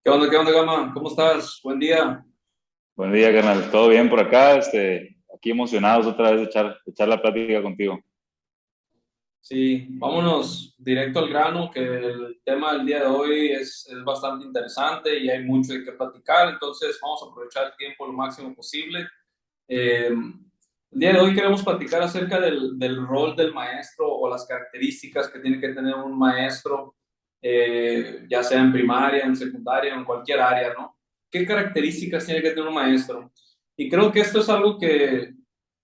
Qué onda, Gama? ¿Cómo estás? Buen día. Buen día, carnal. ¿Todo bien por acá? Aquí emocionados otra vez de echar la plática contigo. Sí, vámonos directo al grano, que el tema del día de hoy es bastante interesante y hay mucho de qué platicar, entonces vamos a aprovechar el tiempo lo máximo posible. El día de hoy queremos platicar acerca del rol del maestro o las características que tiene que tener un maestro, ya sea en primaria, en secundaria, en cualquier área, ¿no? ¿Qué características tiene que tener un maestro? Y creo que esto es algo que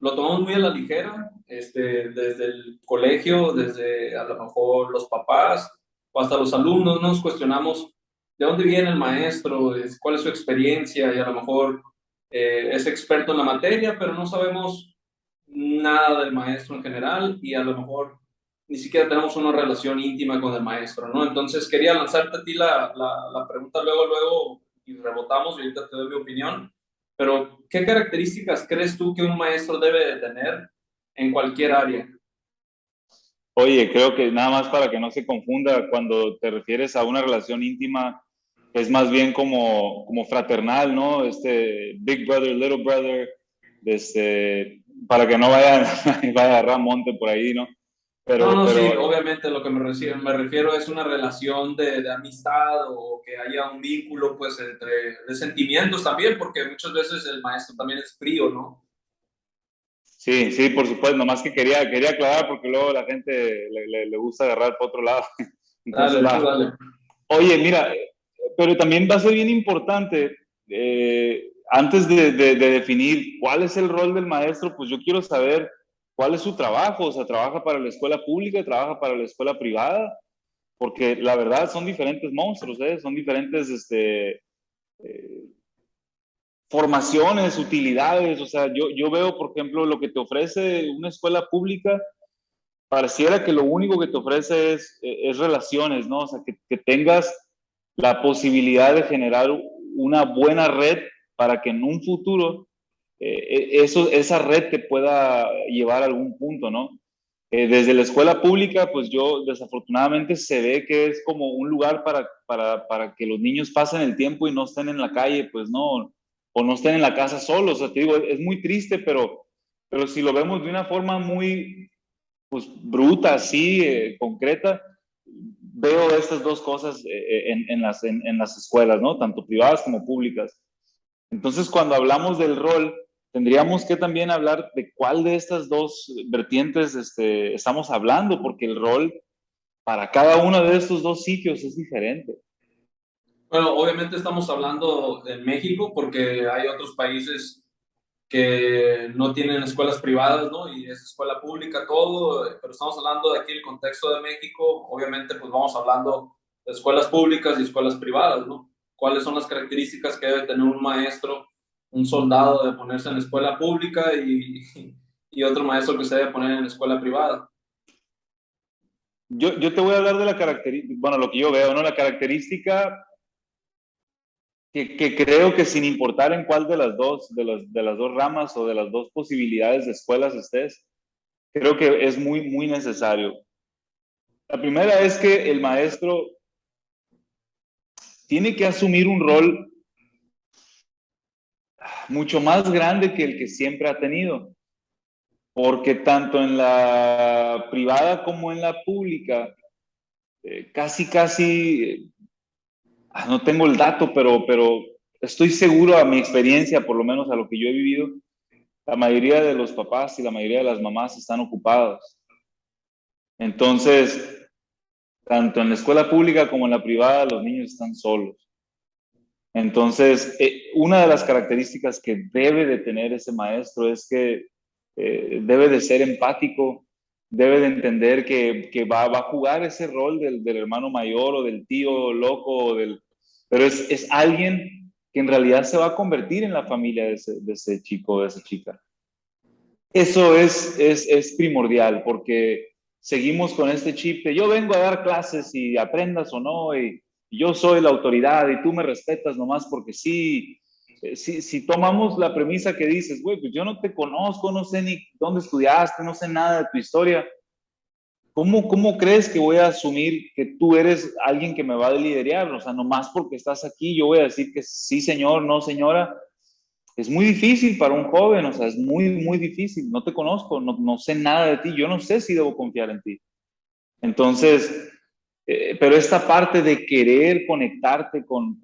lo tomamos muy a la ligera, desde el colegio, desde a lo mejor los papás o hasta los alumnos nos cuestionamos de dónde viene el maestro, cuál es su experiencia y a lo mejor es experto en la materia, pero no sabemos nada del maestro en general y a lo mejor ni siquiera tenemos una relación íntima con el maestro, ¿no? Entonces quería lanzarte a ti la pregunta luego y rebotamos y ahorita te doy mi opinión, pero ¿qué características crees tú que un maestro debe de tener en cualquier área? Oye, creo que nada más para que no se confunda, cuando te refieres a una relación íntima, es más bien como fraternal, ¿no? Big brother, little brother, para que no vaya a agarrar monte por ahí, ¿no? No, Pero, no, sí, pero obviamente lo que me refiero es una relación de amistad o que haya un vínculo pues entre de sentimientos también, porque muchas veces el maestro también es frío, ¿no? sí, sí, por supuesto, nomás que quería aclarar porque luego la gente le gusta agarrar por otro lado. Entonces Dale, tú va. dale. Oye, mira, pero también va a ser bien importante, antes de definir cuál es el rol del maestro, pues yo quiero saber cuál es su trabajo, o sea, trabaja para la escuela pública, trabaja para la escuela privada, porque la verdad son diferentes monstruos, ¿eh? Son diferentes formaciones, utilidades, o sea, yo veo, por ejemplo, lo que te ofrece una escuela pública, pareciera que lo único que te ofrece es relaciones, ¿no? O sea, que tengas la posibilidad de generar una buena red para que en un futuro esa red te pueda llevar a algún punto, ¿no? Desde la escuela pública, pues yo desafortunadamente se ve que es como un lugar para que los niños pasen el tiempo y no estén en la calle, pues no, o no estén en la casa solos. O sea, te digo, es muy triste, pero si lo vemos de una forma muy, pues, bruta, así, concreta, veo estas dos cosas en las escuelas, ¿no? Tanto privadas como públicas. Entonces, cuando hablamos del rol, tendríamos que también hablar de cuál de estas dos vertientes estamos hablando, porque el rol para cada uno de estos dos sitios es diferente. Bueno, obviamente estamos hablando de México porque hay otros países que no tienen escuelas privadas, ¿no? Y es escuela pública, todo, pero estamos hablando de aquí el contexto de México, obviamente pues vamos hablando de escuelas públicas y escuelas privadas, ¿no? ¿Cuáles son las características que debe tener un maestro, un soldado de ponerse en escuela pública y otro maestro que se debe poner en escuela privada? Yo te voy a hablar de la característica, bueno, lo que yo veo, ¿no? La característica que creo que sin importar en cuál de las dos, de las dos ramas o de las dos posibilidades de escuelas estés, creo que es muy, muy necesario. La primera es que el maestro tiene que asumir un rol mucho más grande que el que siempre ha tenido, porque tanto en la privada como en la pública, casi, no tengo el dato, pero estoy seguro a mi experiencia, por lo menos a lo que yo he vivido, la mayoría de los papás y la mayoría de las mamás están ocupados. Entonces, tanto en la escuela pública como en la privada, los niños están solos. Entonces, una de las características que debe de tener ese maestro es que debe de ser empático, debe de entender que va a jugar ese rol del hermano mayor o del tío loco, pero es alguien que en realidad se va a convertir en la familia de ese chico o de esa chica. Eso es primordial porque seguimos con este chip de yo vengo a dar clases y aprendas o no, y yo soy la autoridad y tú me respetas nomás porque sí. Si tomamos la premisa que dices, güey, pues yo no te conozco, no sé ni dónde estudiaste, no sé nada de tu historia, ¿cómo crees que voy a asumir que tú eres alguien que me va a liderar? O sea, nomás porque estás aquí, yo voy a decir que sí, señor, no, señora. Es muy difícil para un joven, o sea, es muy, muy difícil. No te conozco, no sé nada de ti, yo no sé si debo confiar en ti. Entonces, pero esta parte de querer conectarte con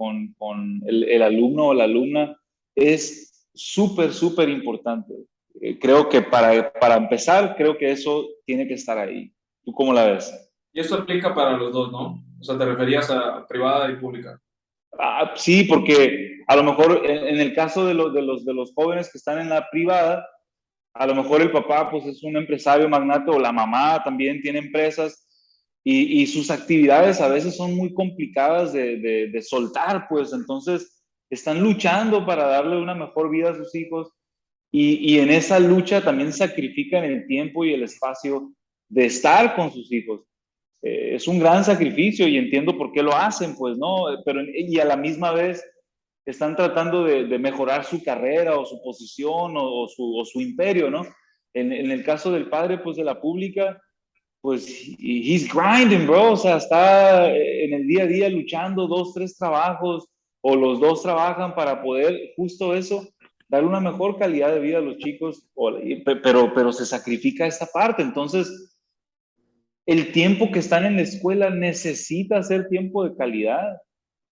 el alumno o la alumna es súper, súper importante. Creo que para empezar, creo que eso tiene que estar ahí. ¿Tú cómo la ves? Y eso aplica para los dos, ¿no? O sea, te referías a privada y pública. Ah, sí, porque a lo mejor en el caso de los jóvenes que están en la privada, a lo mejor el papá pues es un empresario magnate o la mamá también tiene empresas y sus actividades a veces son muy complicadas de soltar, pues entonces están luchando para darle una mejor vida a sus hijos y en esa lucha también sacrifican el tiempo y el espacio de estar con sus hijos. Es un gran sacrificio y entiendo por qué lo hacen, pues, ¿no? Pero, y a la misma vez están tratando de mejorar su carrera o su posición o su imperio, ¿no? En el caso del padre, pues, de la pública, pues, he's grinding, bro, o sea, está en el día a día luchando dos, tres trabajos, o los dos trabajan para poder justo eso, dar una mejor calidad de vida a los chicos, pero se sacrifica esta parte, entonces el tiempo que están en la escuela necesita ser tiempo de calidad,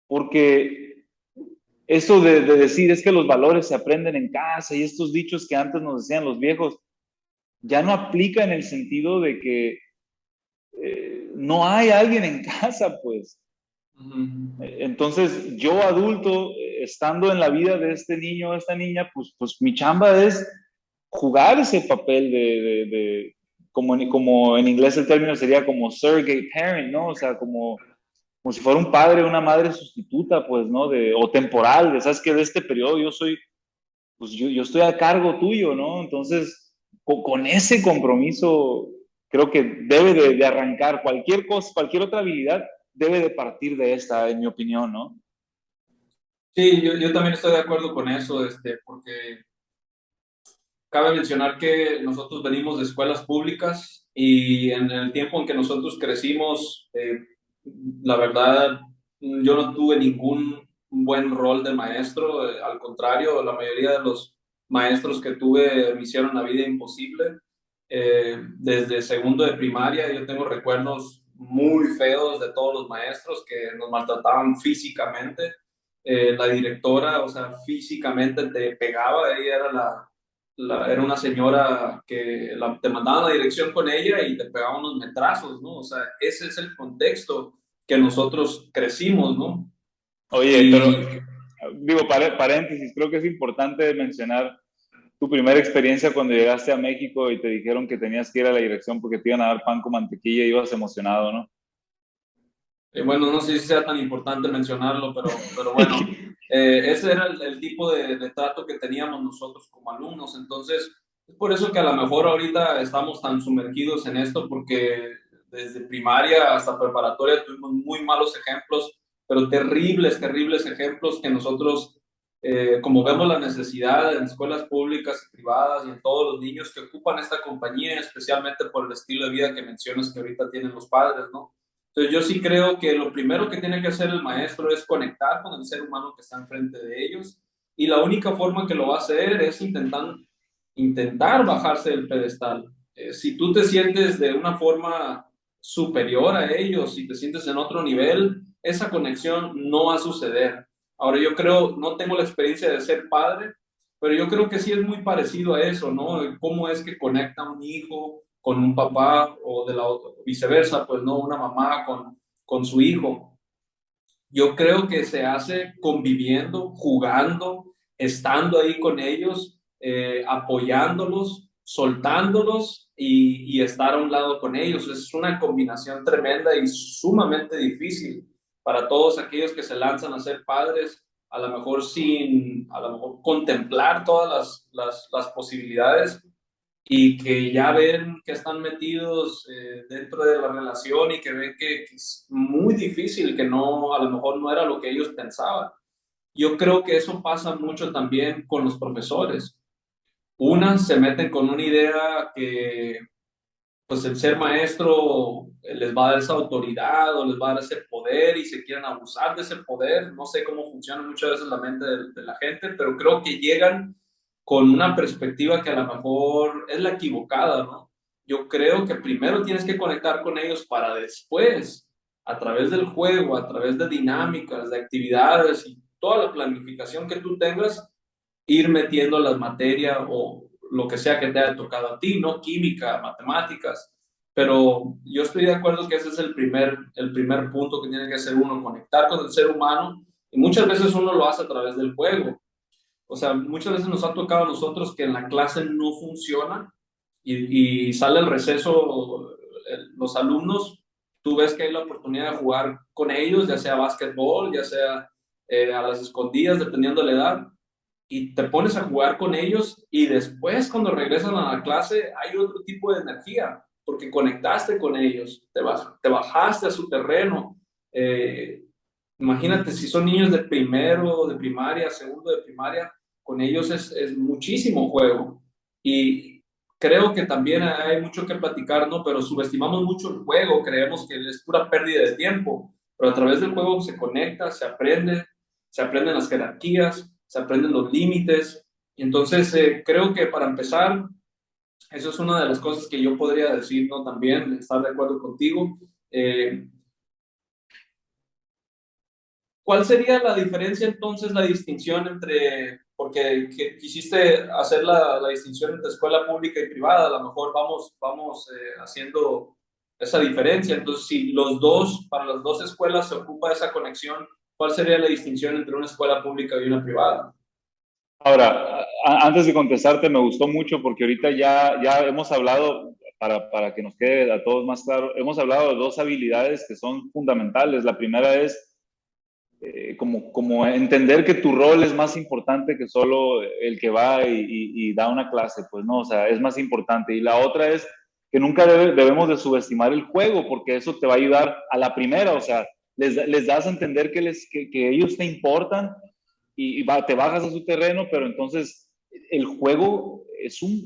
porque esto de decir es que los valores se aprenden en casa y estos dichos que antes nos decían los viejos, ya no aplica en el sentido de que no hay alguien en casa, pues. Ujú. Entonces, yo adulto, estando en la vida de este niño o esta niña, pues mi chamba es jugar ese papel como en inglés el término sería como surrogate parent, ¿no? O sea, como si fuera un padre o una madre sustituta, pues, ¿no? O temporal, de, ¿sabes qué? De este periodo yo soy, pues yo estoy a cargo tuyo, ¿no? Entonces, con ese compromiso, creo que debe de arrancar cualquier cosa, cualquier otra habilidad, debe de partir de esta, en mi opinión, ¿no? Sí, yo también estoy de acuerdo con eso, porque cabe mencionar que nosotros venimos de escuelas públicas y en el tiempo en que nosotros crecimos, la verdad, yo no tuve ningún buen rol de maestro, al contrario, la mayoría de los maestros que tuve me hicieron la vida imposible. Desde segundo de primaria yo tengo recuerdos muy feos de todos los maestros que nos maltrataban físicamente. La directora, o sea, físicamente te pegaba, ella era era una señora que te mandaban a la dirección con ella y te pegaban unos metrazos, ¿no? O sea, ese es el contexto que nosotros crecimos, ¿no? Oye, pero Y digo, paréntesis, creo que es importante mencionar tu primera experiencia cuando llegaste a México y te dijeron que tenías que ir a la dirección porque te iban a dar pan con mantequilla y ibas emocionado, ¿no? bueno, no sé si sea tan importante mencionarlo, pero bueno, ese era el tipo de trato que teníamos nosotros como alumnos. Entonces, es por eso que a lo mejor ahorita estamos tan sumergidos en esto, porque desde primaria hasta preparatoria tuvimos muy malos ejemplos, pero terribles, terribles ejemplos que nosotros, como vemos la necesidad en escuelas públicas y privadas y en todos los niños que ocupan esta compañía, especialmente por el estilo de vida que mencionas que ahorita tienen los padres, ¿no? Entonces yo sí creo que lo primero que tiene que hacer el maestro es conectar con el ser humano que está enfrente de ellos y la única forma que lo va a hacer es intentar bajarse del pedestal. Si tú te sientes de una forma superior a ellos, si te sientes en otro nivel, esa conexión no va a suceder. Ahora yo creo, no tengo la experiencia de ser padre, pero yo creo que sí es muy parecido a eso, ¿no? Cómo es que conecta un hijo con un papá o de la viceversa, pues no, una mamá con su hijo. Yo creo que se hace conviviendo, jugando, estando ahí con ellos, apoyándolos, soltándolos y estar a un lado con ellos. Es una combinación tremenda y sumamente difícil para todos aquellos que se lanzan a ser padres, a lo mejor sin, a lo mejor contemplar todas las posibilidades y que ya ven que están metidos dentro de la relación y que ven que es muy difícil, que no, a lo mejor no era lo que ellos pensaban. Yo creo que eso pasa mucho también con los profesores. Unas se meten con una idea pues el ser maestro les va a dar esa autoridad o les va a dar ese poder y se quieren abusar de ese poder. No sé cómo funciona muchas veces la mente de la gente, pero creo que llegan con una perspectiva que a lo mejor es la equivocada, ¿no? Yo creo que primero tienes que conectar con ellos para después, a través del juego, a través de dinámicas, de actividades y toda la planificación que tú tengas, ir metiendo las materias o lo que sea que te haya tocado a ti, ¿no? Química, matemáticas. Pero yo estoy de acuerdo que ese es el primer punto que tiene que hacer uno, conectar con el ser humano. Y muchas veces uno lo hace a través del juego. O sea, muchas veces nos ha tocado a nosotros que en la clase no funciona y sale el receso, los alumnos, tú ves que hay la oportunidad de jugar con ellos, ya sea básquetbol, ya sea a las escondidas, dependiendo de la edad, y te pones a jugar con ellos y después cuando regresan a la clase hay otro tipo de energía, porque conectaste con ellos, te bajaste a su terreno. Eh, Imagínate si son niños de primero, de primaria, segundo de primaria, con ellos es muchísimo juego. Y creo que también hay mucho que platicar, ¿no? Pero subestimamos mucho el juego, creemos que es pura pérdida de tiempo, pero a través del juego se conecta, se aprenden las jerarquías, se aprenden los límites. Y entonces creo que para empezar, eso es una de las cosas que yo podría decir, ¿no? También, estar de acuerdo contigo. Eh, ¿Cuál sería la diferencia entonces, la distinción entre, porque quisiste hacer la distinción entre escuela pública y privada, a lo mejor vamos haciendo esa diferencia, entonces si los dos, para las dos escuelas se ocupa esa conexión, ¿cuál sería la distinción entre una escuela pública y una privada? Ahora, antes de contestarte, me gustó mucho porque ahorita ya hemos hablado, para que nos quede a todos más claro, hemos hablado de dos habilidades que son fundamentales. La primera es como entender que tu rol es más importante que solo el que va y da una clase, pues no, o sea, es más importante. Y la otra es que nunca debemos de subestimar el juego, porque eso te va a ayudar a la primera, o sea, les das a entender que ellos te importan te bajas a su terreno, pero entonces el juego es un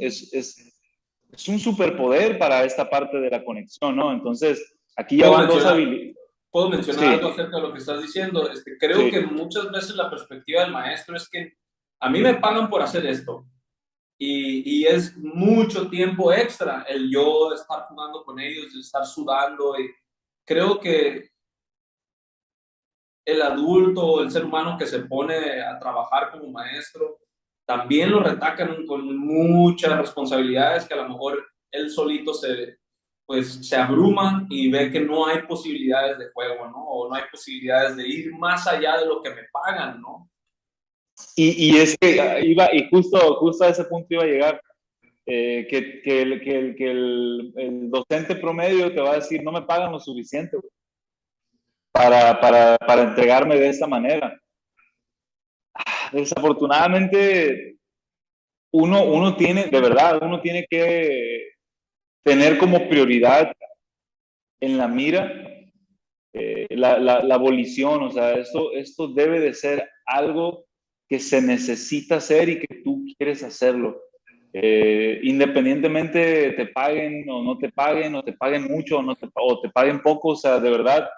superpoder para esta parte de la conexión, ¿no? Entonces, aquí ya ¿Puedo van dos mencionar, habilidades. puedo mencionar algo Sí, acerca de lo que estás diciendo? Creo que sí. muchas veces la perspectiva del maestro es que a mí me pagan por hacer esto. Y es mucho tiempo extra el yo estar jugando con ellos, el estar sudando. Y creo que el adulto, el ser humano que se pone a trabajar como maestro, también lo retacan con muchas responsabilidades que a lo mejor él solito pues, se abruma y ve que no hay posibilidades de juego, ¿no? O no hay posibilidades de ir más allá de lo que me pagan, ¿no? Y es que y justo a ese punto iba a llegar, el docente promedio te va a decir, no me pagan lo suficiente para entregarme de esta manera. Desafortunadamente, uno tiene, de verdad, uno tiene que tener como prioridad en la mira la abolición, o sea, esto debe de ser algo que se necesita hacer y que tú quieres hacerlo. Independientemente te paguen o no te paguen, o te paguen mucho o te paguen poco, o sea, de verdad,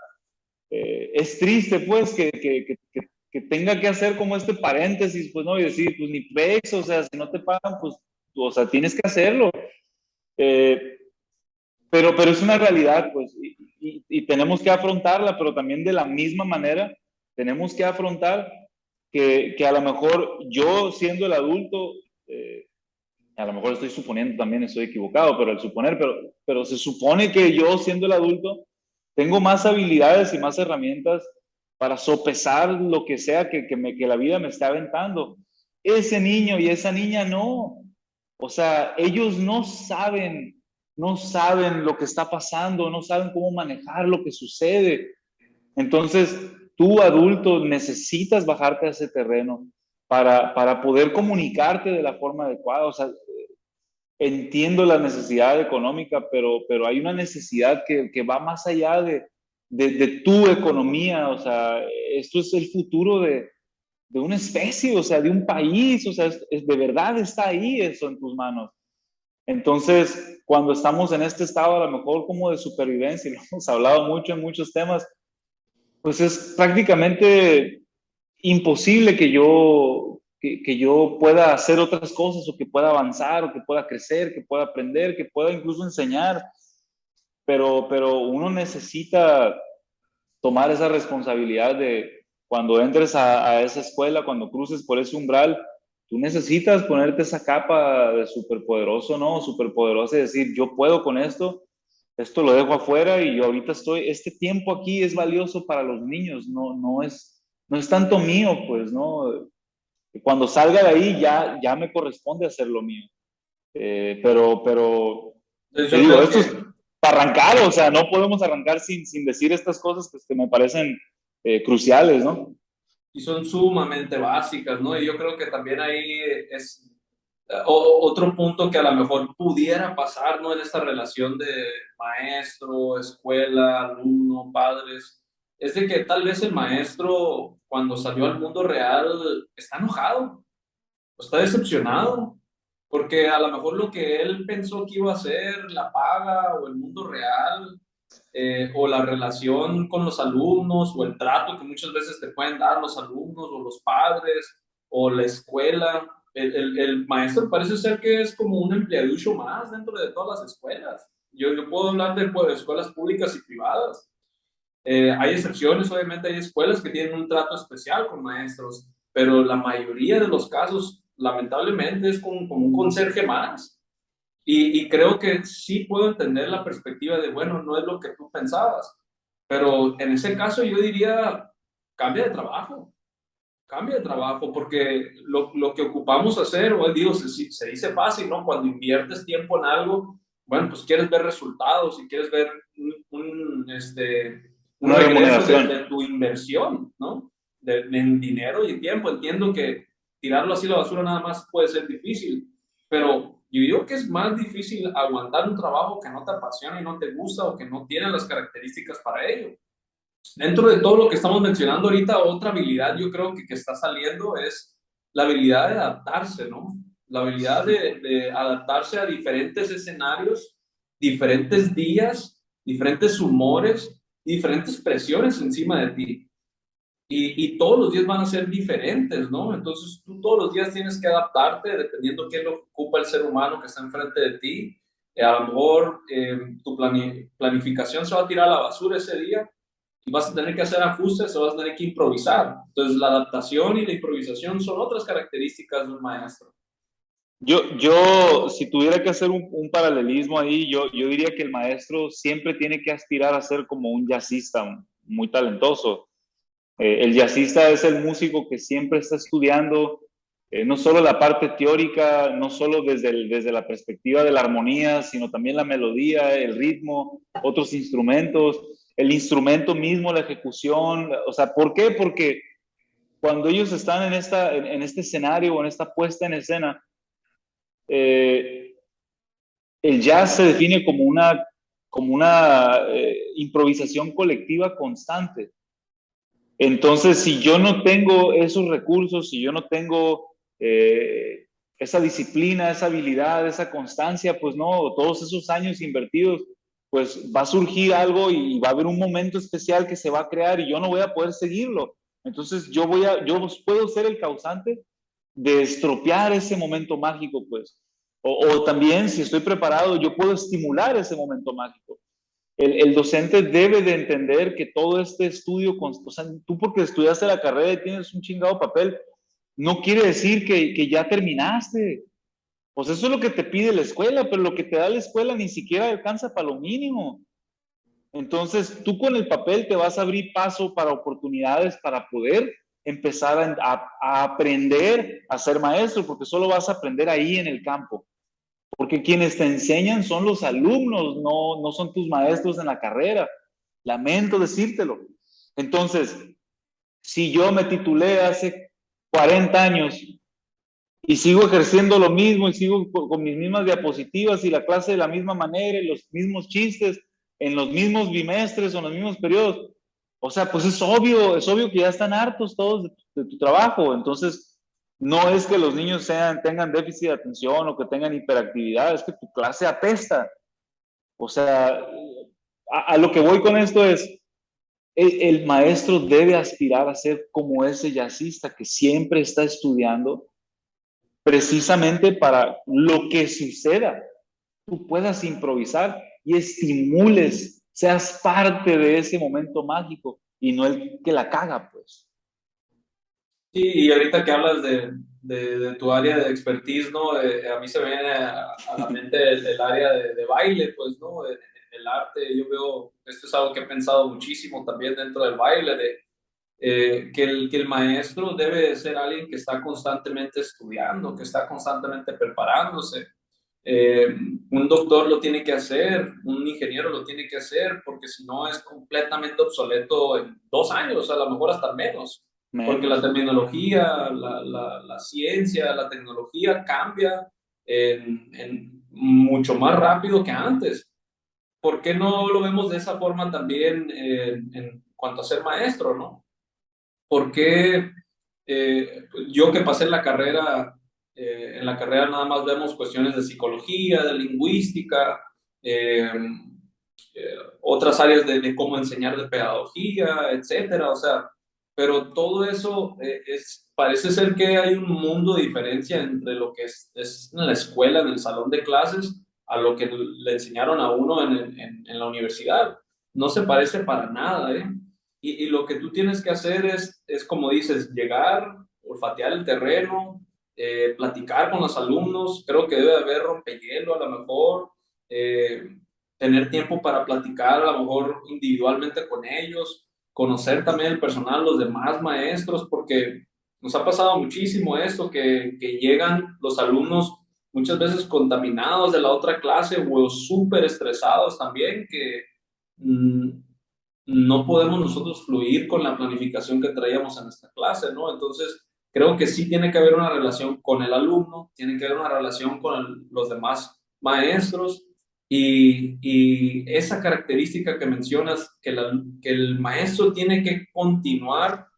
es triste pues que tenga que hacer como este paréntesis, pues no, y decir, pues ni pex, o sea, si no te pagan, pues, o sea, tienes que hacerlo. Eh, pero es una realidad, pues, y tenemos que afrontarla, pero también de la misma manera tenemos que afrontar que a lo mejor yo siendo el adulto, a lo mejor estoy suponiendo también, estoy equivocado, pero al suponer, pero se supone que yo siendo el adulto tengo más habilidades y más herramientas para sopesar lo que sea que la vida me esté aventando. Ese niño y esa niña no. O sea, ellos no saben lo que está pasando, no saben cómo manejar lo que sucede. Entonces, tú adulto necesitas bajarte a ese terreno para poder comunicarte de la forma adecuada. O sea, entiendo la necesidad económica, pero hay una necesidad que va más allá de tu economía. O sea, esto es el futuro de una especie, o sea, de un país. O sea, de verdad está ahí eso en tus manos. Entonces, cuando estamos en este estado a lo mejor como de supervivencia, y lo hemos hablado mucho en muchos temas, pues es prácticamente imposible que yo pueda hacer otras cosas o que pueda avanzar o que pueda crecer, que pueda aprender, que pueda incluso enseñar, pero uno necesita tomar esa responsabilidad de cuando entres a esa escuela, cuando cruces por ese umbral, tú necesitas ponerte esa capa de superpoderoso, ¿no? Superpoderoso y decir, yo puedo con esto lo dejo afuera y yo ahorita este tiempo aquí es valioso para los niños, no es tanto mío, pues, ¿no? Cuando salga de ahí ya me corresponde hacer lo mío. Pero Entonces te yo digo, creo esto es que para arrancar, o sea, no podemos arrancar sin decir estas cosas pues, que me parecen cruciales, ¿no? y son sumamente básicas, ¿no? Y yo creo que también ahí es otro punto que a lo mejor pudiera pasar, ¿no? En esta relación de maestro, escuela, alumno, padres, es de que tal vez el maestro, cuando salió al mundo real, está enojado, o está decepcionado, porque a lo mejor lo que él pensó que iba a ser la paga o el mundo real, o la relación con los alumnos, o el trato que muchas veces te pueden dar los alumnos o los padres, o la escuela. El maestro parece ser que es como un empleaducho más dentro de todas las escuelas. Yo puedo hablar de pues, escuelas públicas y privadas. Hay excepciones, obviamente hay escuelas que tienen un trato especial con maestros, pero la mayoría de los casos, lamentablemente, es como un conserje más. Y creo que sí puedo entender la perspectiva de, bueno, no es lo que tú pensabas, pero en ese caso yo diría, cambia de trabajo, cambia de trabajo, porque lo que ocupamos hacer, o digo, se dice fácil, ¿no? Cuando inviertes tiempo en algo, bueno, pues quieres ver resultados y quieres ver un Una regreso remuneración. de tu inversión, ¿no? En dinero y tiempo. Entiendo que tirarlo así a la basura nada más puede ser difícil, pero yo digo que es más difícil aguantar un trabajo que no te apasiona y no te gusta o que no tiene las características para ello. Dentro de todo lo que estamos mencionando ahorita, otra habilidad yo creo que está saliendo es la habilidad de adaptarse, ¿no? La habilidad de adaptarse a diferentes escenarios, diferentes días, diferentes humores, diferentes presiones encima de ti. Y todos los días van a ser diferentes, ¿no? Entonces tú todos los días tienes que adaptarte dependiendo qué es lo que ocupa el ser humano que está enfrente de ti. A lo mejor tu planificación se va a tirar a la basura ese día y vas a tener que hacer ajustes o vas a tener que improvisar. Entonces, la adaptación y la improvisación son otras características de un maestro. Si tuviera que hacer un paralelismo ahí, yo diría que el maestro siempre tiene que aspirar a ser como un jazzista muy talentoso. El jazzista es el músico que siempre está estudiando no solo la parte teórica, no solo desde la perspectiva de la armonía, sino también la melodía, el ritmo, otros instrumentos, el instrumento mismo, la ejecución. O sea, ¿por qué? Porque cuando ellos están en este escenario o en esta puesta en escena, eh, el jazz se define como una improvisación colectiva constante. Entonces, si yo no tengo esos recursos, si yo no tengo esa disciplina, esa habilidad, esa constancia, pues no, todos esos años invertidos, pues va a surgir algo y va a haber un momento especial que se va a crear y yo no voy a poder seguirlo. Entonces, yo puedo ser el causante de estropear ese momento mágico, pues. O también, si estoy preparado, yo puedo estimular ese momento mágico. El docente debe de entender que todo este estudio, o sea, tú porque estudiaste la carrera y tienes un chingado papel, no quiere decir que ya terminaste. Pues eso es lo que te pide la escuela, pero lo que te da la escuela ni siquiera alcanza para lo mínimo. Entonces, tú con el papel te vas a abrir paso para oportunidades para poder empezar a aprender a ser maestro, porque solo vas a aprender ahí en el campo. Porque quienes te enseñan son los alumnos, no son tus maestros en la carrera. Lamento decírtelo. Entonces, si yo me titulé hace 40 años y sigo ejerciendo lo mismo y sigo con mis mismas diapositivas y la clase de la misma manera y los mismos chistes en los mismos bimestres o en los mismos periodos, o sea, pues es obvio que ya están hartos todos de tu trabajo. Entonces, No es que los niños tengan déficit de atención o que tengan hiperactividad, es que tu clase apesta. O sea, a lo que voy con esto es, el maestro debe aspirar a ser como ese jazzista que siempre está estudiando, precisamente para lo que suceda, tú puedas improvisar y estimules, seas parte de ese momento mágico y no el que la caga, pues. Sí, y ahorita que hablas de tu área de expertise, ¿no? A mí se me viene a la mente el área de baile, pues, ¿no? El arte, yo veo, esto es algo que he pensado muchísimo también dentro del baile, que el maestro debe de ser alguien que está constantemente estudiando, que está constantemente preparándose. Eh, un doctor lo tiene que hacer, un ingeniero lo tiene que hacer, porque si no es completamente obsoleto en 2 años, a lo mejor hasta menos, porque la Menos. terminología, la ciencia, la tecnología cambia en mucho más rápido que antes. ¿Por qué no lo vemos de esa forma también en cuanto a ser maestro, no? ¿Por qué yo que pasé en la carrera nada más vemos cuestiones de psicología, de lingüística, eh, otras áreas de cómo enseñar de pedagogía, etcétera? O sea, pero todo eso parece ser que hay un mundo de diferencia entre lo que es en la escuela, en el salón de clases, a lo que le enseñaron a uno en la universidad. No se parece para nada, ¿eh? Y lo que tú tienes que hacer es, como dices, llegar, olfatear el terreno, platicar con los alumnos. Creo que debe haber rompehielo a lo mejor, eh, tener tiempo para platicar a lo mejor individualmente con ellos, conocer también el personal, los demás maestros, porque nos ha pasado muchísimo esto, que llegan los alumnos muchas veces contaminados de la otra clase o súper estresados también, que mm, no podemos nosotros fluir con la planificación que traíamos en esta clase, ¿no? Entonces, creo que sí tiene que haber una relación con el alumno, tiene que haber una relación con los demás maestros y esa característica que mencionas, que el maestro tiene que continuar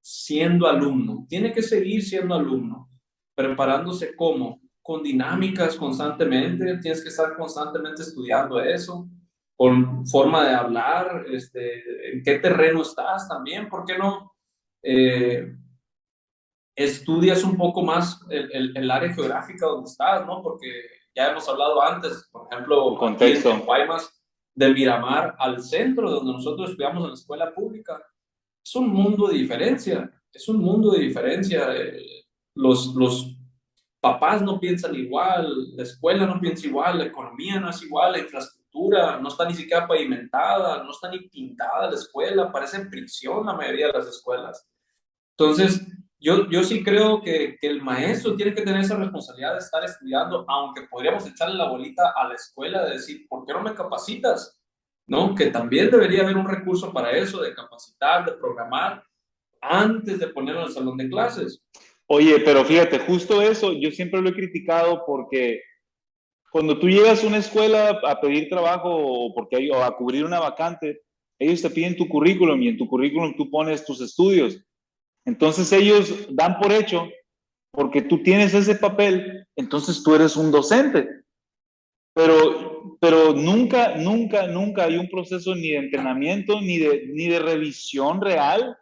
siendo alumno, tiene que seguir siendo alumno, preparándose como, con dinámicas constantemente, tienes que estar constantemente estudiando eso, con forma de hablar, en qué terreno estás también, ¿por qué no? Eh, estudias un poco más el área geográfica donde estás, ¿no? Porque ya hemos hablado antes, por El ejemplo, aquí contexto. en Guaymas, de Miramar al centro, donde nosotros estudiamos en la escuela pública, es un mundo de diferencia, es un mundo de diferencia. Los papás no piensan igual, la escuela no piensa igual, la economía no es igual, la infraestructura no está ni siquiera pavimentada, no está ni pintada la escuela, parece en prisión la mayoría de las escuelas. Entonces, yo sí creo que el maestro tiene que tener esa responsabilidad de estar estudiando, aunque podríamos echarle la bolita a la escuela de decir, ¿por qué no me capacitas? ¿No? Que también debería haber un recurso para eso, de capacitar, de programar, antes de ponerlo en el salón de clases. Oye, pero fíjate, justo eso yo siempre lo he criticado porque cuando tú llegas a una escuela a pedir trabajo o a cubrir una vacante, ellos te piden tu currículum y en tu currículum tú pones tus estudios. Entonces ellos dan por hecho, porque tú tienes ese papel, entonces tú eres un docente. Pero nunca, nunca, nunca hay un proceso ni de entrenamiento ni de revisión real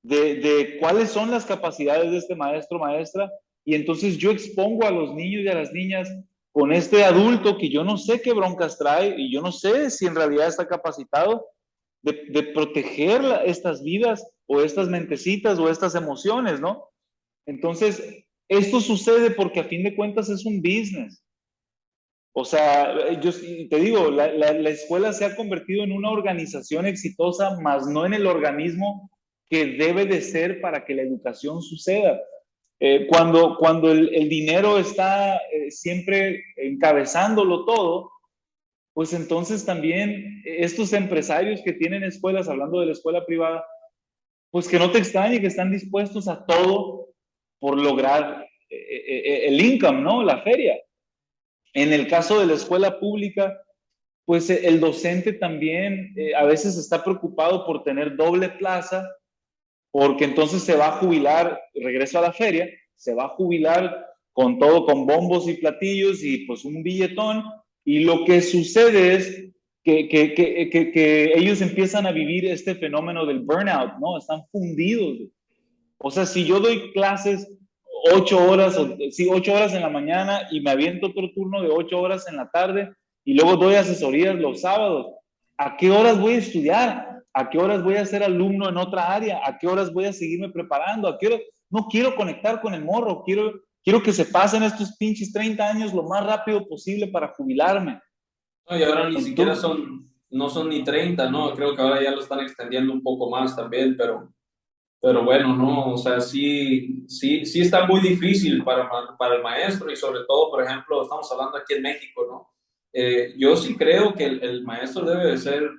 de cuáles son las capacidades de este maestro o maestra. Y entonces yo expongo a los niños y a las niñas con este adulto que yo no sé qué broncas trae y yo no sé si en realidad está capacitado de proteger estas vidas o estas mentecitas o estas emociones, ¿no? Entonces, esto sucede porque a fin de cuentas es un business. O sea, yo te digo, la escuela se ha convertido en una organización exitosa, más no en el organismo que debe de ser para que la educación suceda. Cuando el dinero está siempre encabezándolo todo, pues entonces también estos empresarios que tienen escuelas, hablando de la escuela privada, pues que no te extrañe que están dispuestos a todo por lograr el income, ¿no? La feria. En el caso de la escuela pública, pues el docente también a veces está preocupado por tener doble plaza, porque entonces se va a jubilar, regreso a la feria, se va a jubilar con todo, con bombos y platillos y pues un billetón, y lo que sucede es que ellos empiezan a vivir este fenómeno del burnout, ¿no? Están fundidos. O sea, si yo doy clases 8 horas, sí, 8 horas en la mañana y me aviento otro turno de 8 horas en la tarde y luego doy asesorías los sábados, ¿a qué horas voy a estudiar? ¿A qué horas voy a ser alumno en otra área? ¿A qué horas voy a seguirme preparando? ¿A qué horas? No quiero conectar con el morro, quiero que se pasen estos pinches 30 años lo más rápido posible para jubilarme. No, y ahora ni siquiera Entonces, son, no son ni 30, ¿no? Creo que ahora ya lo están extendiendo un poco más también, pero bueno, no, o sea, sí está muy difícil para el maestro y sobre todo, por ejemplo, estamos hablando aquí en México, ¿no? Yo sí creo que el maestro debe de ser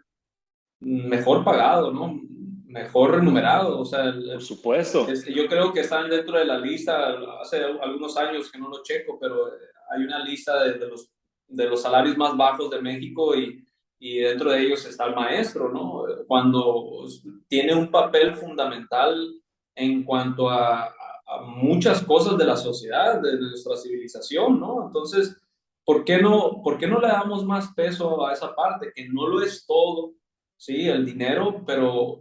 mejor pagado, ¿no? Mejor remunerado, o sea, por supuesto. yo creo que están dentro de la lista, hace algunos años que no lo checo, pero hay una lista de los salarios más bajos de México y dentro de ellos está el maestro, ¿no? Cuando tiene un papel fundamental en cuanto a muchas cosas de la sociedad, de nuestra civilización, ¿no? Entonces, por qué no le damos más peso a esa parte? Que no lo es todo, sí, el dinero, pero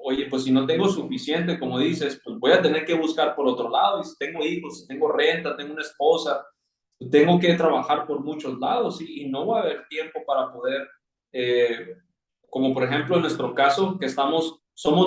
oye, pues si no tengo suficiente, como dices, pues voy a tener que buscar por otro lado. Y si tengo hijos, si tengo renta, tengo una esposa, tengo que trabajar por muchos lados y no va a haber tiempo para poder, eh, como por ejemplo en nuestro caso, que somos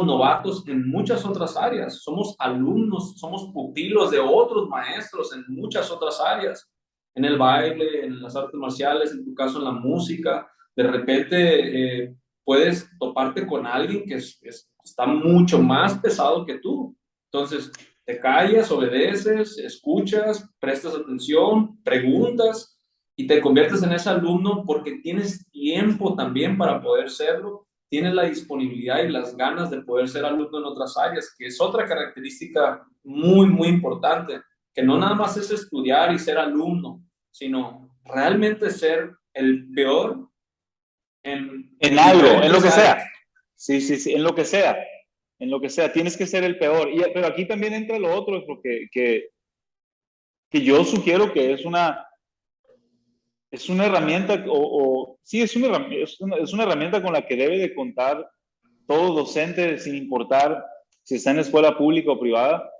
novatos en muchas otras áreas, somos alumnos, somos pupilos de otros maestros en muchas otras áreas, en el baile, en las artes marciales, en tu caso en la música. De repente puedes toparte con alguien que está mucho más pesado que tú. Entonces, te callas, obedeces, escuchas, prestas atención, preguntas y te conviertes en ese alumno porque tienes tiempo también para poder serlo, tienes la disponibilidad y las ganas de poder ser alumno en otras áreas, que es otra característica muy, muy importante, que no nada más es estudiar y ser alumno, sino realmente ser el peor En en algo, en lo diferentes que sea. áreas. Sí, sí, sí, en lo que sea, tienes que ser el peor. Pero aquí también entra lo otro, porque que yo sugiero que es una herramienta, sí, es una herramienta con la que debe de contar todo docente, sin importar si está en escuela pública o privada,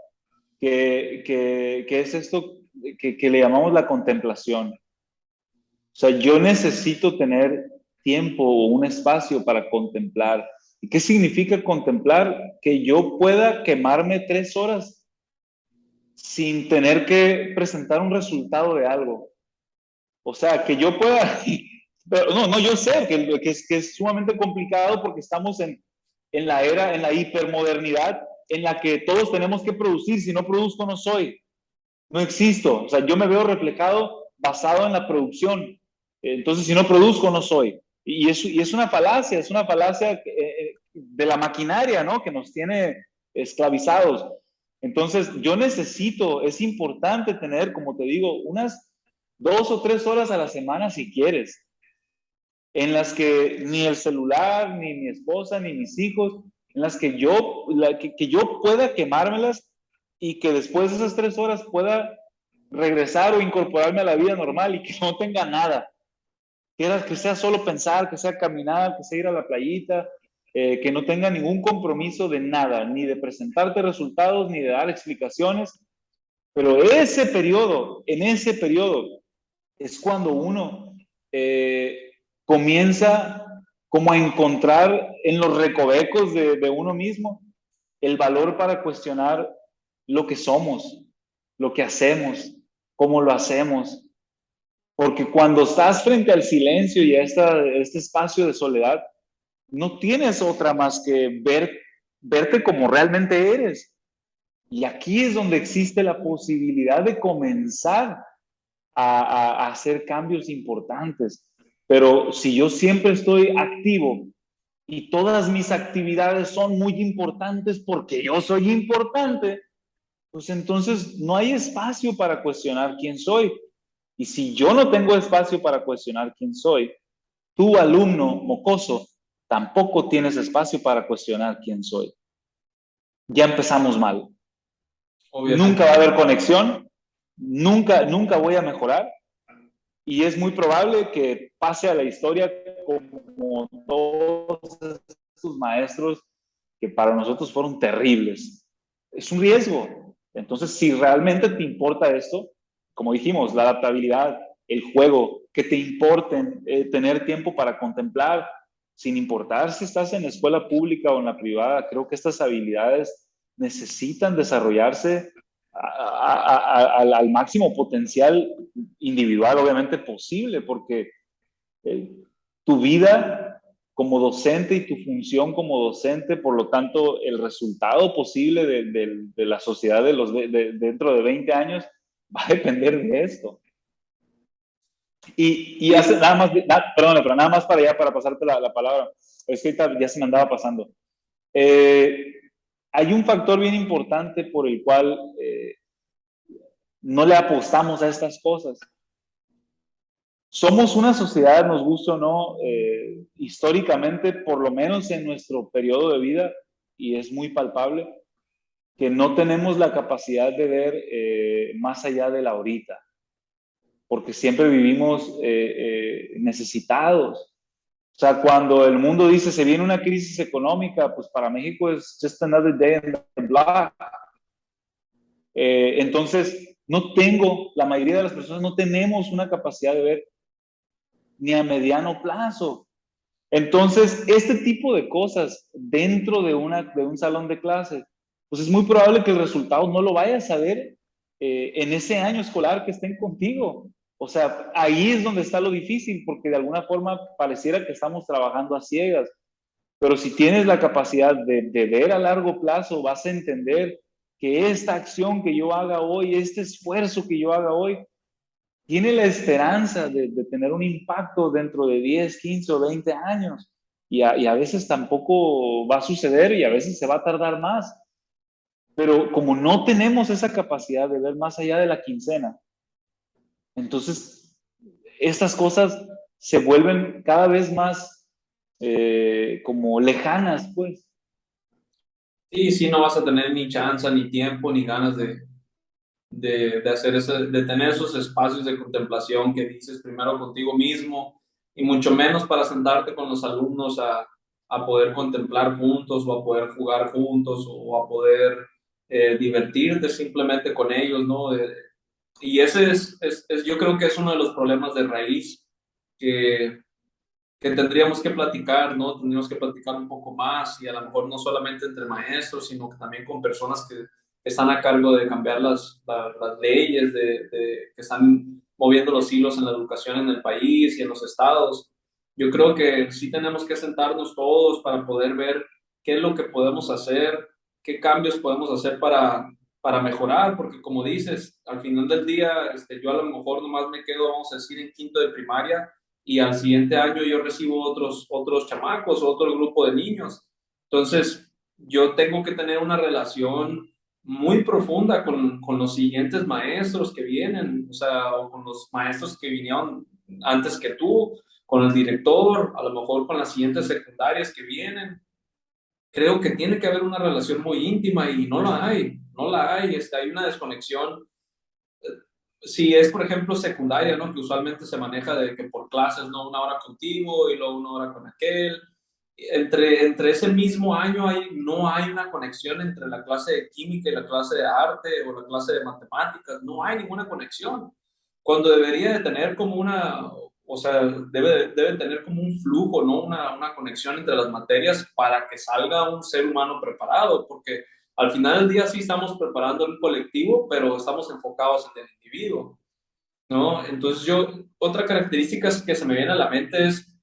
que es esto que le llamamos la contemplación. O sea, yo necesito tener tiempo o un espacio para contemplar. ¿Y qué significa contemplar? Que yo pueda quemarme 3 horas sin tener que presentar un resultado de algo. O sea, que yo pueda, pero no, yo sé que es sumamente complicado porque estamos en la era, en la hipermodernidad, en la que todos tenemos que producir. Si no produzco, no soy, no existo. O sea, yo me veo reflejado basado en la producción. Entonces, si no produzco, no soy. Y es una falacia de la maquinaria, ¿no? Que nos tiene esclavizados. Entonces, yo necesito, es importante tener, como te digo, unas 2 o 3 horas a la semana si quieres, en las que ni el celular, ni mi esposa, ni mis hijos, en las que yo pueda quemármelas y que después de esas 3 horas pueda regresar o incorporarme a la vida normal y que no tenga nada. Que sea solo pensar, que sea caminar, que sea ir a la playita, que no tenga ningún compromiso de nada, ni de presentarte resultados, ni de dar explicaciones. Pero en ese periodo, es cuando uno comienza como a encontrar en los recovecos de uno mismo el valor para cuestionar lo que somos, lo que hacemos, cómo lo hacemos. Porque cuando estás frente al silencio y a este espacio de soledad, no tienes otra más que verte como realmente eres. Y aquí es donde existe la posibilidad de comenzar a hacer cambios importantes. Pero si yo siempre estoy activo y todas mis actividades son muy importantes porque yo soy importante, pues entonces no hay espacio para cuestionar quién soy. Y si yo no tengo espacio para cuestionar quién soy, tú, alumno mocoso, tampoco tienes espacio para cuestionar quién soy. Ya empezamos mal. obviamente. nunca va a haber conexión, nunca voy a mejorar y es muy probable que pase a la historia como todos estos maestros que para nosotros fueron terribles. Es un riesgo. Entonces, si realmente te importa esto, como dijimos, la adaptabilidad, el juego, que te importen, tener tiempo para contemplar, sin importar si estás en la escuela pública o en la privada, creo que estas habilidades necesitan desarrollarse al máximo potencial individual, obviamente posible, porque eh, tu vida como docente y tu función como docente, por lo tanto, el resultado posible de la sociedad dentro de 20 años va a depender de esto. Y hace Sí, nada más, perdón, pero nada más para allá, para pasarte la palabra. Es que ya se me andaba pasando. Eh, Hay un factor bien importante por el cual no le apostamos a estas cosas. Somos una sociedad, nos gusta o no, históricamente, por lo menos en nuestro periodo de vida, y es muy palpable, que no tenemos la capacidad de ver más allá de la ahorita, porque siempre vivimos necesitados. O sea, cuando el mundo dice se viene una crisis económica, pues para México es just another day in the block. Entonces, la mayoría de las personas no tenemos una capacidad de ver ni a mediano plazo. Entonces, este tipo de cosas dentro de un salón de clases, pues es muy probable que el resultado no lo vayas a ver en ese año escolar que estén contigo. O sea, ahí es donde está lo difícil, porque de alguna forma pareciera que estamos trabajando a ciegas. Pero si tienes la capacidad de ver a largo plazo, vas a entender que esta acción que yo haga hoy, este esfuerzo que yo haga hoy, tiene la esperanza de tener un impacto dentro de 10, 15 o 20 años. Y a veces tampoco va a suceder y a veces se va a tardar más. Pero como no tenemos esa capacidad de ver más allá de la quincena, entonces estas cosas se vuelven cada vez más como lejanas, pues. sí, sí, no vas a tener ni chance, ni tiempo, ni ganas de hacer de tener esos espacios de contemplación que dices primero contigo mismo y mucho menos para sentarte con los alumnos a poder contemplar juntos o a poder jugar juntos o a poder divertirte simplemente con ellos, ¿no? Y ese yo creo que es uno de los problemas de raíz que, que tendríamos que platicar, ¿no? Tendríamos que platicar un poco más y a lo mejor no solamente entre maestros, sino que también con personas que están a cargo de cambiar las leyes, que están moviendo los hilos en la educación en el país y en los estados. Yo creo que sí tenemos que sentarnos todos para poder ver qué es lo que podemos hacer, qué cambios podemos hacer para mejorar, porque como dices, al final del día, yo a lo mejor nomás me quedo, vamos a decir, en quinto de primaria y al siguiente año yo recibo otros chamacos, otro grupo de niños. Entonces, yo tengo que tener una relación muy profunda con los siguientes maestros que vienen, o sea, o con los maestros que vinieron antes que tú, con el director, a lo mejor con las siguientes secundarias que vienen. Creo que tiene que haber una relación muy íntima y no la hay, no la hay, hay una desconexión si es, por ejemplo, secundaria, ¿no? Que usualmente se maneja de que por clases, ¿no? Una hora contigo y luego una hora con aquel. Entre ese mismo año no hay una conexión entre la clase de química y la clase de arte o la clase de matemáticas. No hay ninguna conexión. Cuando debería de tener como o sea, debe tener como un flujo, ¿no? Una conexión entre las materias para que salga un ser humano preparado, porque al final del día sí estamos preparando el colectivo, pero estamos enfocados en el individuo, ¿no? Entonces otra característica que se me viene a la mente es,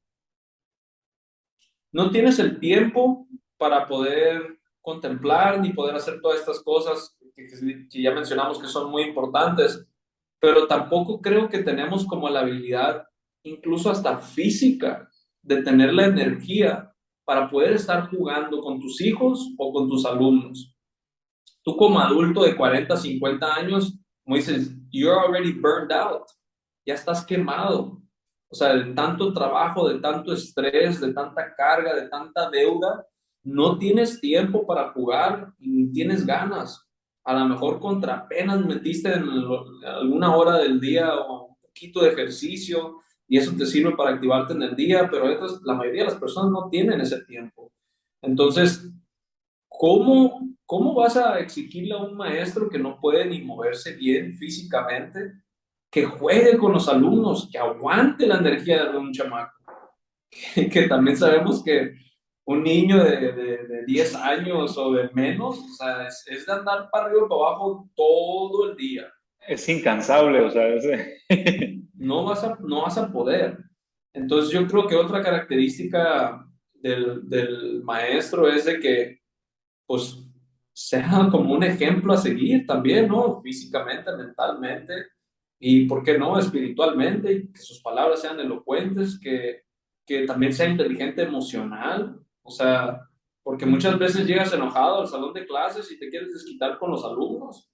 no tienes el tiempo para poder contemplar ni poder hacer todas estas cosas que ya mencionamos que son muy importantes, pero tampoco creo que tenemos como la habilidad, incluso hasta física, de tener la energía para poder estar jugando con tus hijos o con tus alumnos. Tú como adulto de 40, 50 años, como dices, you're already burned out, ya estás quemado. O sea, de tanto trabajo, de tanto estrés, de tanta carga, de tanta deuda, no tienes tiempo para jugar y ni tienes ganas. a lo mejor contra apenas metiste alguna hora del día o un poquito de ejercicio y eso te sirve para activarte en el día, pero la mayoría de las personas no tienen ese tiempo. Entonces, ¿cómo vas a exigirle a un maestro que no puede ni moverse bien físicamente, que juegue con los alumnos, que aguante la energía de un chamaco? Que también sabemos que un niño de 10 años o de menos, o sea, es de andar para arriba y para abajo todo el día. Es incansable, o sea, No vas a poder. Entonces yo creo que otra característica del maestro es de que, pues, sea como un ejemplo a seguir también, ¿no? Físicamente, mentalmente y, ¿por qué no?, espiritualmente, y que sus palabras sean elocuentes, que también sea inteligente emocional, o sea, porque muchas veces llegas enojado al salón de clases y te quieres desquitar con los alumnos,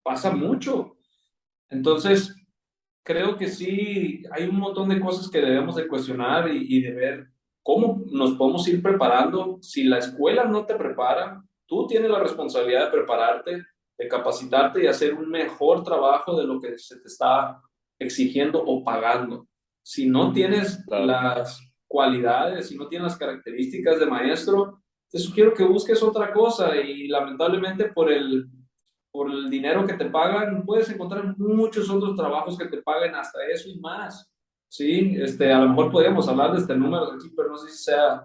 pasa mucho. Entonces, creo que sí, hay un montón de cosas que debemos de cuestionar y de ver cómo nos podemos ir preparando. Si la escuela no te prepara, tú tienes la responsabilidad de prepararte, de capacitarte y hacer un mejor trabajo de lo que se te está exigiendo o pagando. Si no tienes claro. las cualidades, si no tienes las características de maestro, te sugiero que busques otra cosa y lamentablemente por el dinero que te pagan, puedes encontrar muchos otros trabajos que te paguen hasta eso y más. Sí, a lo mejor podríamos hablar de este número aquí, pero no sé si sea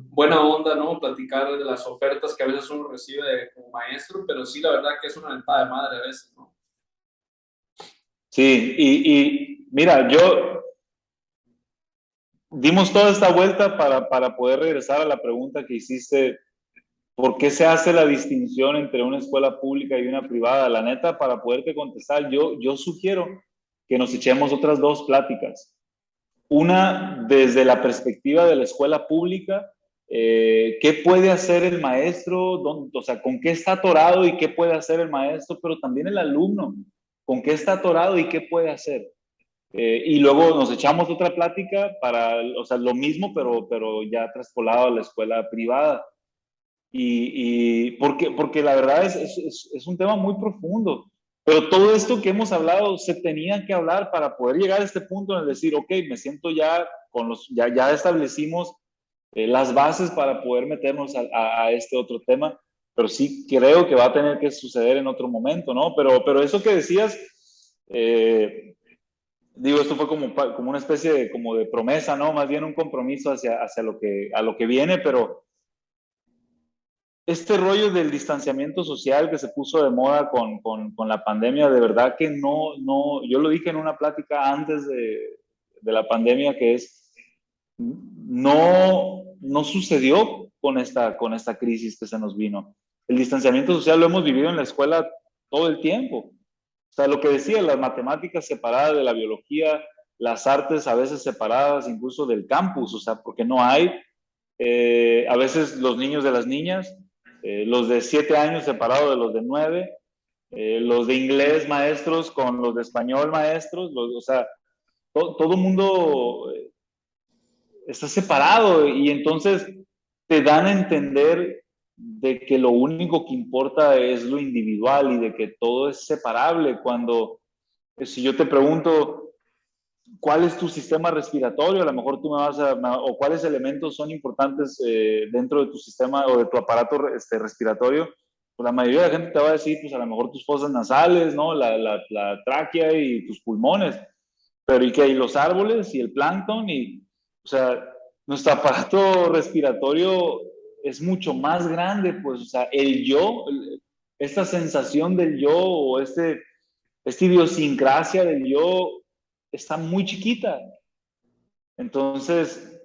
buena onda, ¿no? Platicar de las ofertas que a veces uno recibe como maestro, pero sí, la verdad que es una mentada de madre a veces, ¿no? Sí, y mira, dimos toda esta vuelta para poder regresar a la pregunta que hiciste. ¿Por qué se hace la distinción entre una escuela pública y una privada? La neta, para poderte contestar, yo sugiero que nos echemos otras dos pláticas. Una, desde la perspectiva de la escuela pública, ¿qué puede hacer el maestro? O sea, ¿con qué está atorado y qué puede hacer el maestro? Pero también el alumno, ¿con qué está atorado y qué puede hacer? Y luego nos echamos otra plática para, o sea, lo mismo, pero ya traspolado a la escuela privada. Y porque la verdad es un tema muy profundo. Pero todo esto que hemos hablado se tenía que hablar para poder llegar a este punto en el decir, ok, me siento ya ya establecimos las bases para poder meternos a este otro tema, pero sí creo que va a tener que suceder en otro momento, ¿no? Pero eso que decías, digo, esto fue como una especie de, como de promesa, ¿no? Más bien un compromiso hacia a lo que viene, pero este rollo del distanciamiento social que se puso de moda con la pandemia, de verdad que yo lo dije en una plática antes de la pandemia, que no sucedió con esta crisis que se nos vino. El distanciamiento social lo hemos vivido en la escuela todo el tiempo. O sea, lo que decía, las matemáticas separadas de la biología, las artes a veces separadas incluso del campus, o sea, porque no hay, a veces los niños de las niñas, los de 7 años separados de los de 9, los de inglés maestros con los de español maestros, o sea, todo el mundo está separado y entonces te dan a entender de que lo único que importa es lo individual y de que todo es separable. Cuando, si yo te pregunto, ¿cuál es tu sistema respiratorio? A lo mejor tú o cuáles elementos son importantes dentro de tu sistema o de tu aparato respiratorio. Pues la mayoría de la gente te va a decir, pues a lo mejor tus fosas nasales, ¿no? La tráquea y tus pulmones. Pero ¿y qué? ¿Y los árboles y el plancton? O sea, nuestro aparato respiratorio es mucho más grande, pues, o sea, esta sensación del yo o esta idiosincrasia del yo está muy chiquita. Entonces,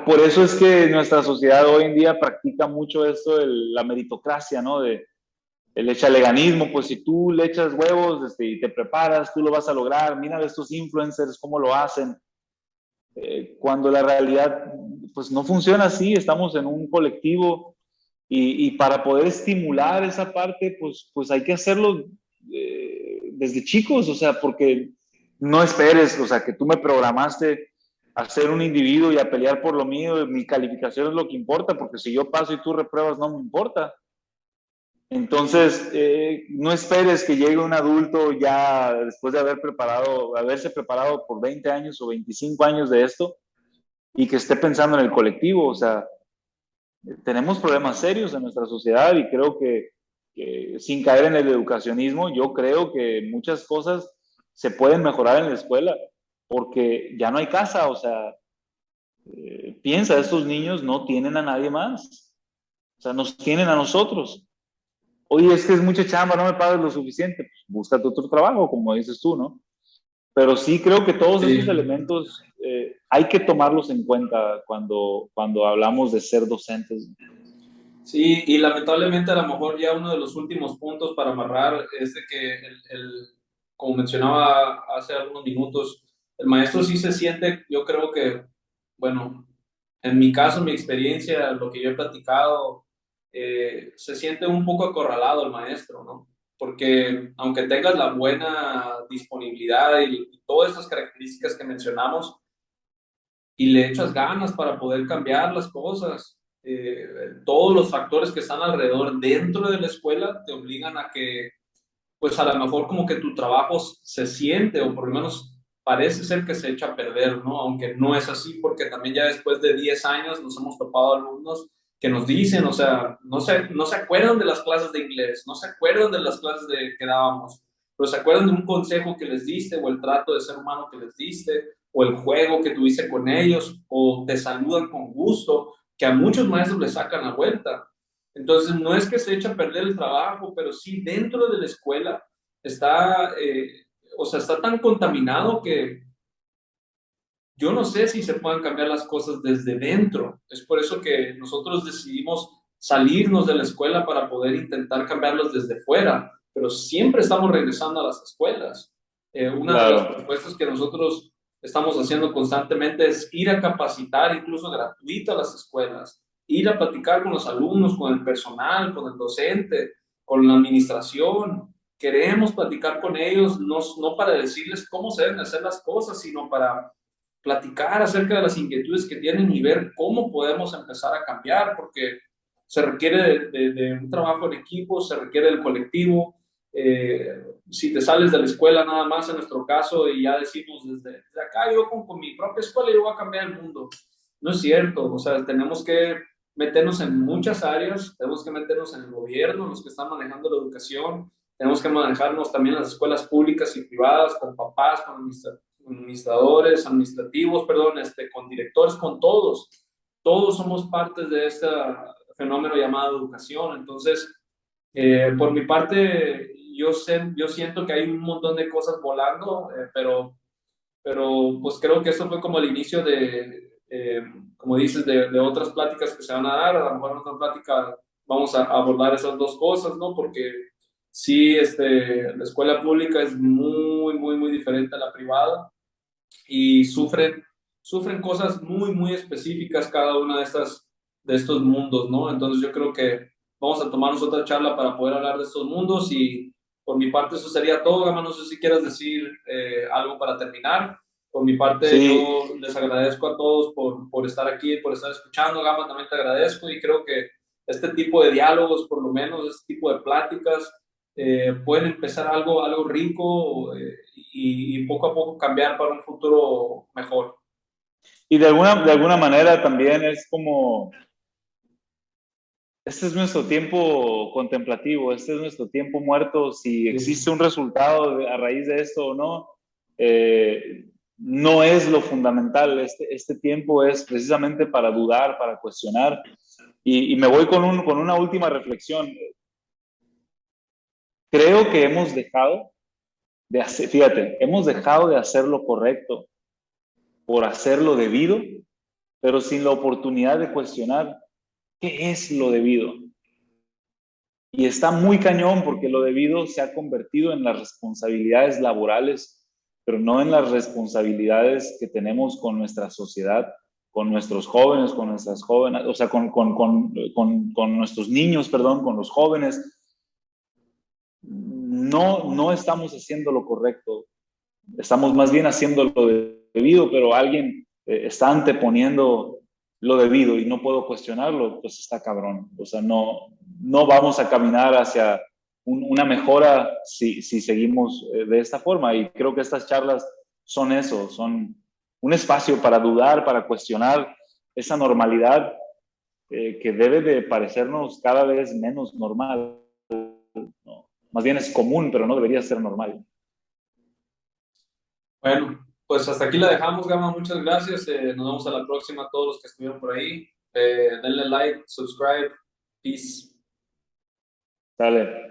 por eso es que nuestra sociedad hoy en día practica mucho esto de la meritocracia, ¿no? El echaleganismo, pues si tú le echas huevos y te preparas, tú lo vas a lograr. Mira a estos influencers cómo lo hacen. Cuando la realidad, pues no funciona así, estamos en un colectivo y para poder estimular esa parte, pues hay que hacerlo desde chicos, o sea, porque no esperes, o sea, que tú me programaste a ser un individuo y a pelear por lo mío, mi calificación es lo que importa, porque si yo paso y tú repruebas, no me importa. Entonces, no esperes que llegue un adulto ya después de haberse preparado por 20 años o 25 años de esto y que esté pensando en el colectivo. O sea, tenemos problemas serios en nuestra sociedad y creo que sin caer en el educacionismo, yo creo que muchas cosas se pueden mejorar en la escuela porque ya no hay casa. O sea, piensa, estos niños no tienen a nadie más. O sea, nos tienen a nosotros. Oye, es que es mucha chamba, no me pagas lo suficiente. Pues búscate otro trabajo, como dices tú, ¿no? Pero sí creo que todos estos Sí. elementos hay que tomarlos en cuenta cuando hablamos de ser docentes. Sí, y lamentablemente a lo mejor ya uno de los últimos puntos para amarrar es de que como mencionaba hace algunos minutos, el maestro sí se siente, yo creo que, bueno, en mi caso, mi experiencia, lo que yo he platicado, se siente un poco acorralado el maestro, ¿no? Porque aunque tengas la buena disponibilidad y todas estas características que mencionamos, y le echas ganas para poder cambiar las cosas. Todos los factores que están alrededor dentro de la escuela te obligan a que, pues a lo mejor como que tu trabajo se siente o por lo menos parece ser que se echa a perder, ¿no? Aunque no es así porque también ya después de 10 años nos hemos topado alumnos que nos dicen, o sea, no se acuerdan de las clases de inglés, no se acuerdan de las clases que dábamos, pero se acuerdan de un consejo que les diste o el trato de ser humano que les diste o el juego que tuviste con ellos o te saludan con gusto, que a muchos maestros les sacan la vuelta. Entonces, no es que se eche a perder el trabajo, pero sí dentro de la escuela está, o sea, está tan contaminado que yo no sé si se puedan cambiar las cosas desde dentro. Es por eso que nosotros decidimos salirnos de la escuela para poder intentar cambiarlos desde fuera, pero siempre estamos regresando a las escuelas. Una de las Claro. propuestas que nosotros estamos haciendo constantemente es ir a capacitar, incluso gratuito, a las escuelas, ir a platicar con los alumnos, con el personal, con el docente, con la administración. Queremos platicar con ellos, no para decirles cómo se deben hacer las cosas, sino para platicar acerca de las inquietudes que tienen y ver cómo podemos empezar a cambiar, porque se requiere de un trabajo en equipo, se requiere del colectivo. Si te sales de la escuela nada más, en nuestro caso, y ya decimos desde acá, yo con mi propia escuela yo voy a cambiar el mundo. No es cierto, o sea, tenemos que meternos en muchas áreas, tenemos que meternos en el gobierno, los que están manejando la educación, tenemos que manejarnos también en las escuelas públicas y privadas, con papás, con administrativos, perdón, con directores, con todos. Todos somos partes de este fenómeno llamado educación. Entonces, por mi parte, yo siento que hay un montón de cosas volando, pero pues creo que eso fue como el inicio como dices, de otras pláticas que se van a dar. A lo mejor en otra plática vamos a abordar esas dos cosas, ¿no? Porque sí, la escuela pública es muy, muy, muy diferente a la privada y sufren cosas muy, muy específicas cada una de estos mundos, ¿no? Entonces yo creo que vamos a tomarnos otra charla para poder hablar de estos mundos y por mi parte eso sería todo. Gama, no sé si quieras decir algo para terminar. Por mi parte Sí, yo les agradezco a todos por estar aquí, por estar escuchando. Gama, también te agradezco y creo que este tipo de diálogos, por lo menos este tipo de pláticas, pueden empezar algo rico y poco a poco cambiar para un futuro mejor. y de alguna manera también es como, este es nuestro tiempo contemplativo, este es nuestro tiempo muerto, si existe Sí, un resultado a raíz de esto o no, eh, no es lo fundamental. Este tiempo es precisamente para dudar, para cuestionar, y me voy con una última reflexión. Creo que hemos dejado de hacer, fíjate, hemos dejado de hacer lo correcto por hacer lo debido, pero sin la oportunidad de cuestionar qué es lo debido. Y está muy cañón porque lo debido se ha convertido en las responsabilidades laborales, pero no en las responsabilidades que tenemos con nuestra sociedad, con nuestros jóvenes, con nuestras jóvenes, o sea, con nuestros niños, perdón, con los jóvenes. No estamos haciendo lo correcto, estamos más bien haciendo lo debido, pero alguien está anteponiendo lo debido y no puedo cuestionarlo, pues está cabrón. O sea, no vamos a caminar hacia una mejora si seguimos de esta forma. Y creo que estas charlas son eso, son un espacio para dudar, para cuestionar esa normalidad que debe de parecernos cada vez menos normal, ¿no? Más bien es común, pero no debería ser normal. Bueno, pues hasta aquí la dejamos, Gama. Muchas gracias. Nos vemos a la próxima, todos los que estuvieron por ahí. Denle like, subscribe. Peace. Dale.